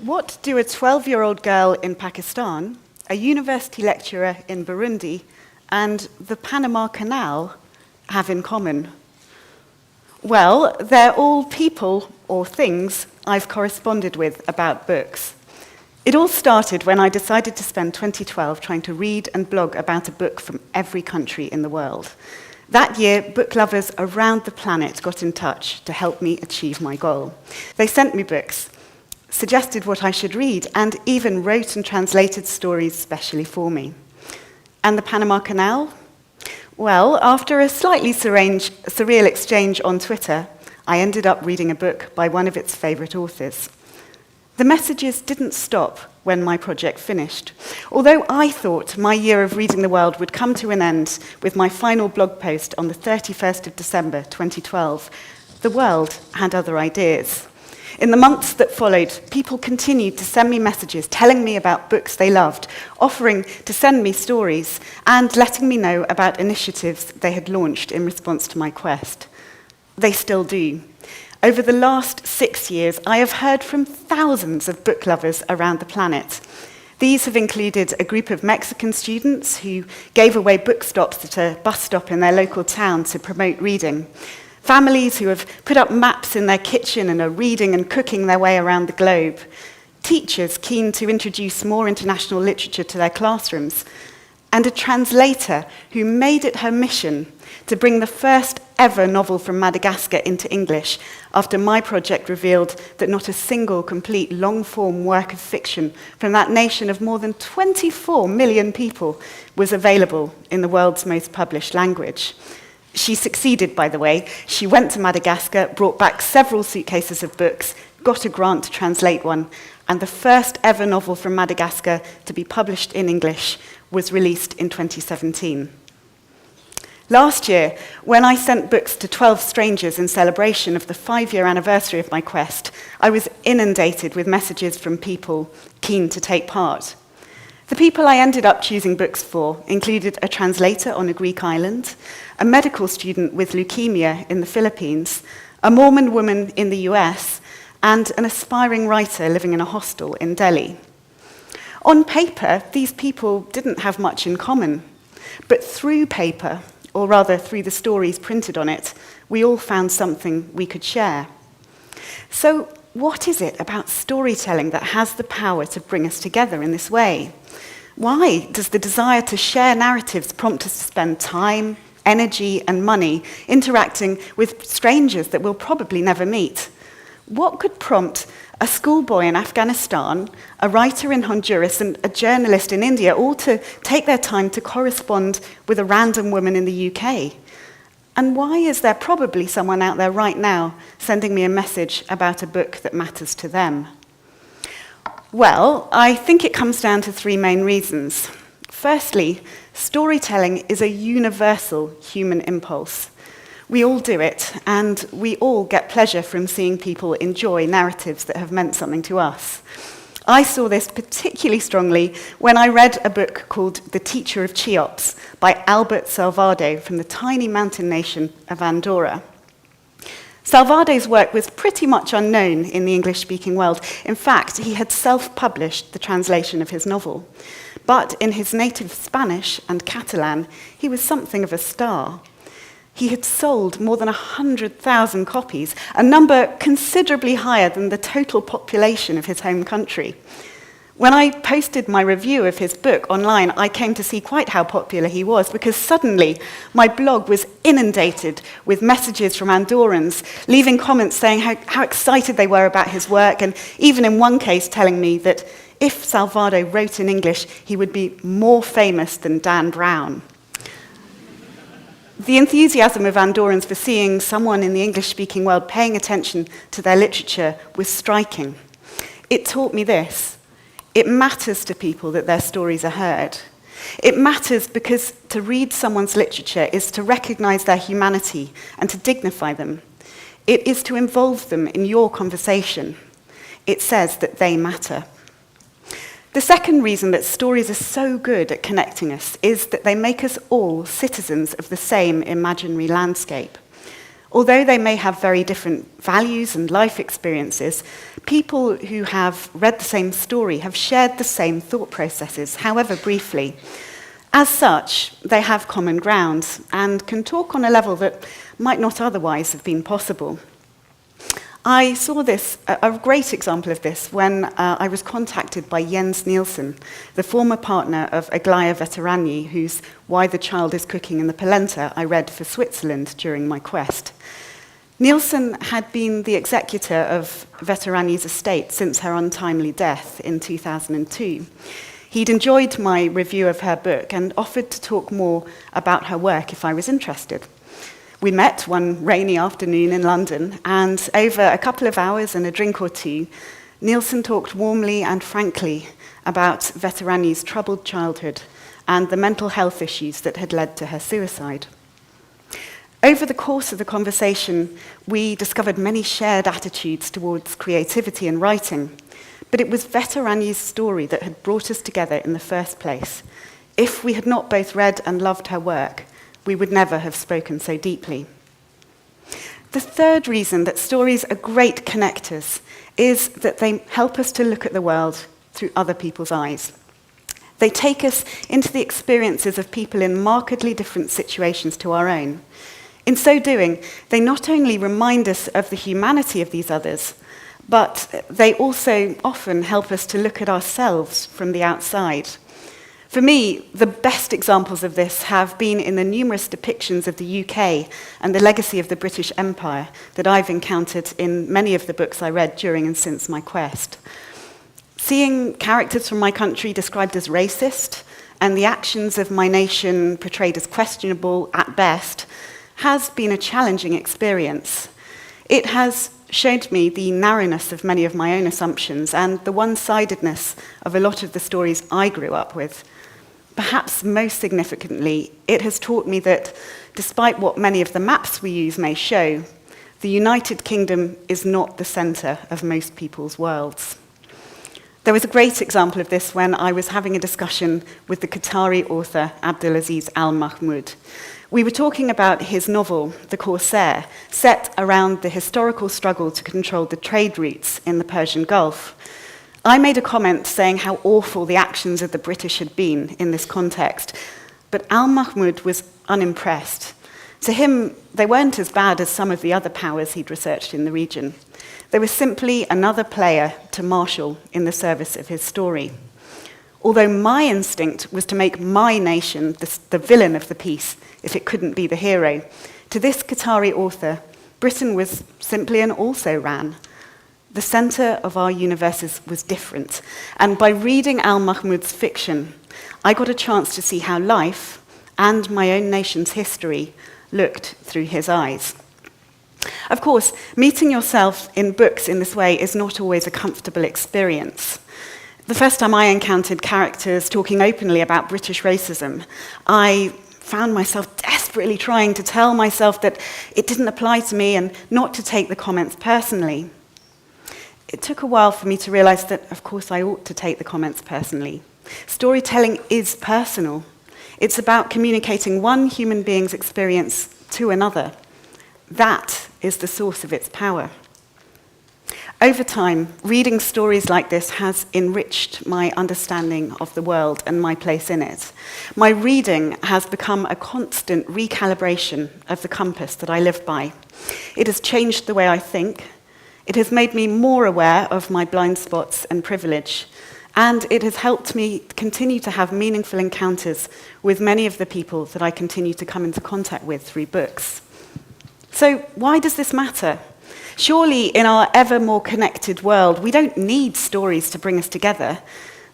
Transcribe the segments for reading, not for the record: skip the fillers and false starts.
What do a 12-year-old girl in Pakistan, a university lecturer in Burundi, and the Panama Canal have in common? Well, they're all people or things I've corresponded with about books. It all started when I decided to spend 2012 trying to read and blog about a book from every country in the world. That year, book lovers around the planet got in touch to help me achieve my goal. They sent me books, suggested what I should read, and even wrote and translated stories specially for me. And the Panama Canal? Well, after a slightly surreal exchange on Twitter, I ended up reading a book by one of its favourite authors. The messages didn't stop when my project finished. Although I thought my year of reading the world would come to an end with my final blog post on the 31st of December 2012, the world had other ideas. In the months that followed, people continued to send me messages telling me about books they loved, offering to send me stories, and letting me know about initiatives they had launched in response to my quest. They still do. Over the last 6 years, I have heard from thousands of book lovers around the planet. These have included a group of Mexican students who gave away book stops at a bus stop in their local town to promote reading. Families who have put up maps in their kitchen and are reading and cooking their way around the globe. Teachers keen to introduce more international literature to their classrooms. And a translator who made it her mission to bring the first ever novel from Madagascar into English after my project revealed that not a single complete long-form work of fiction from that nation of more than 24 million people was available in the world's most published language. She succeeded, by the way. She went to Madagascar, brought back several suitcases of books, got a grant to translate one, and the first ever novel from Madagascar to be published in English was released in 2017. Last year, when I sent books to 12 strangers in celebration of the 5-year anniversary of my quest, I was inundated with messages from people keen to take part. The people I ended up choosing books for included a translator on a Greek island, a medical student with leukemia in the Philippines, a Mormon woman in the US, and an aspiring writer living in a hostel in Delhi. On paper, these people didn't have much in common, but through paper, or rather through the stories printed on it, we all found something we could share. So, what is it about storytelling that has the power to bring us together in this way? Why does the desire to share narratives prompt us to spend time, energy, and money interacting with strangers that we'll probably never meet? What could prompt a schoolboy in Afghanistan, a writer in Honduras, and a journalist in India all to take their time to correspond with a random woman in the UK? And why is there probably someone out there right now sending me a message about a book that matters to them? Well, I think it comes down to 3 main reasons. Firstly, storytelling is a universal human impulse. We all do it, and we all get pleasure from seeing people enjoy narratives that have meant something to us. I saw this particularly strongly when I read a book called The Teacher of Cheops by Albert Salvado from the tiny mountain nation of Andorra. Salvado's work was pretty much unknown in the English-speaking world. In fact, he had self-published the translation of his novel. But in his native Spanish and Catalan, he was something of a star. He had sold more than 100,000 copies, a number considerably higher than the total population of his home country. When I posted my review of his book online, I came to see quite how popular he was, because suddenly my blog was inundated with messages from Andorrans, leaving comments saying how excited they were about his work, and even in one case telling me that if Salvado wrote in English, he would be more famous than Dan Brown. The enthusiasm of Andorrans for seeing someone in the English-speaking world paying attention to their literature was striking. It taught me this: it matters to people that their stories are heard. It matters because to read someone's literature is to recognize their humanity and to dignify them. It is to involve them in your conversation. It says that they matter. The second reason that stories are so good at connecting us is that they make us all citizens of the same imaginary landscape. Although they may have very different values and life experiences, people who have read the same story have shared the same thought processes, however briefly. As such, they have common ground and can talk on a level that might not otherwise have been possible. I saw this, a great example of this, when I was contacted by Jens Nielsen, the former partner of Aglaia Veterani, whose Why the Child is Cooking in the Polenta I read for Switzerland during my quest. Nielsen had been the executor of Veterani's estate since her untimely death in 2002. He'd enjoyed my review of her book and offered to talk more about her work if I was interested. We met one rainy afternoon in London, and over a couple of hours and a drink or two, Nielsen talked warmly and frankly about Veterani's troubled childhood and the mental health issues that had led to her suicide. Over the course of the conversation, we discovered many shared attitudes towards creativity and writing, but it was Veterani's story that had brought us together in the first place. If we had not both read and loved her work, we would never have spoken so deeply. The third reason that stories are great connectors is that they help us to look at the world through other people's eyes. They take us into the experiences of people in markedly different situations to our own. In so doing, they not only remind us of the humanity of these others, but they also often help us to look at ourselves from the outside. For me, the best examples of this have been in the numerous depictions of the UK and the legacy of the British Empire that I've encountered in many of the books I read during and since my quest. Seeing characters from my country described as racist and the actions of my nation portrayed as questionable at best has been a challenging experience. It has showed me the narrowness of many of my own assumptions and the one-sidedness of a lot of the stories I grew up with. Perhaps most significantly, it has taught me that, despite what many of the maps we use may show, the United Kingdom is not the centre of most people's worlds. There was a great example of this when I was having a discussion with the Qatari author Abdulaziz Al Mahmoud. We were talking about his novel, The Corsair, set around the historical struggle to control the trade routes in the Persian Gulf. I made a comment saying how awful the actions of the British had been in this context, but Al Mahmoud was unimpressed. To him, they weren't as bad as some of the other powers he'd researched in the region. They were simply another player to marshal in the service of his story. Although my instinct was to make my nation the villain of the piece if it couldn't be the hero, to this Qatari author, Britain was simply an also-ran. The centre of our universes was different, and by reading Al Mahmoud's fiction, I got a chance to see how life, and my own nation's history, looked through his eyes. Of course, meeting yourself in books in this way is not always a comfortable experience. The first time I encountered characters talking openly about British racism, I found myself desperately trying to tell myself that it didn't apply to me and not to take the comments personally. It took a while for me to realise that, of course, I ought to take the comments personally. Storytelling is personal. It's about communicating one human being's experience to another. That is the source of its power. Over time, reading stories like this has enriched my understanding of the world and my place in it. My reading has become a constant recalibration of the compass that I live by. It has changed the way I think. It has made me more aware of my blind spots and privilege. And it has helped me continue to have meaningful encounters with many of the people that I continue to come into contact with through books. So why does this matter? Surely in our ever more connected world, we don't need stories to bring us together.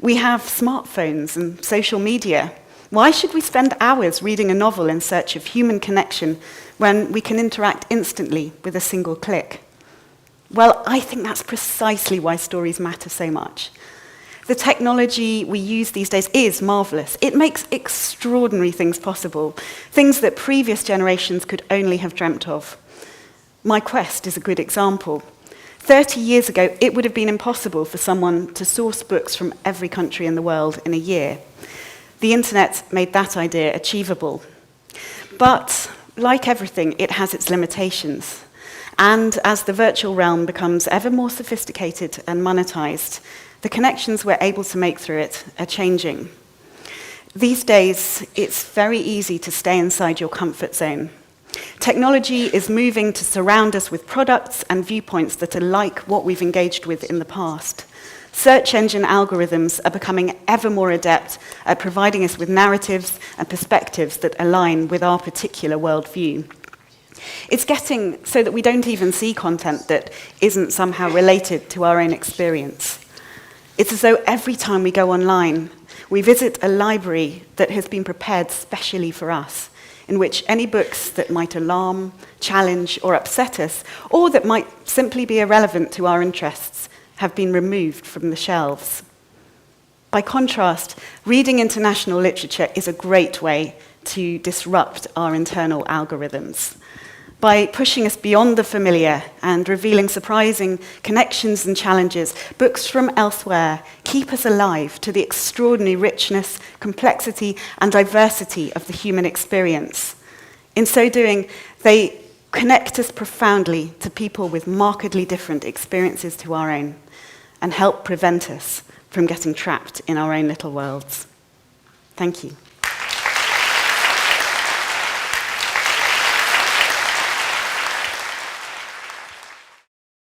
We have smartphones and social media. Why should we spend hours reading a novel in search of human connection when we can interact instantly with a single click? Well, I think that's precisely why stories matter so much. The technology we use these days is marvelous. It makes extraordinary things possible, things that previous generations could only have dreamt of. My quest is a good example. 30 years ago, it would have been impossible for someone to source books from every country in the world in a year. The internet made that idea achievable. But like everything, it has its limitations. And as the virtual realm becomes ever more sophisticated and monetized, the connections we're able to make through it are changing. These days, it's very easy to stay inside your comfort zone. Technology is moving to surround us with products and viewpoints that are like what we've engaged with in the past. Search engine algorithms are becoming ever more adept at providing us with narratives and perspectives that align with our particular worldview. It's getting so that we don't even see content that isn't somehow related to our own experience. It's as though every time we go online, we visit a library that has been prepared specially for us, in which any books that might alarm, challenge, or upset us, or that might simply be irrelevant to our interests, have been removed from the shelves. By contrast, reading international literature is a great way to disrupt our internal algorithms. By pushing us beyond the familiar and revealing surprising connections and challenges, books from elsewhere keep us alive to the extraordinary richness, complexity, and diversity of the human experience. In so doing, they connect us profoundly to people with markedly different experiences to our own, and help prevent us from getting trapped in our own little worlds. Thank you.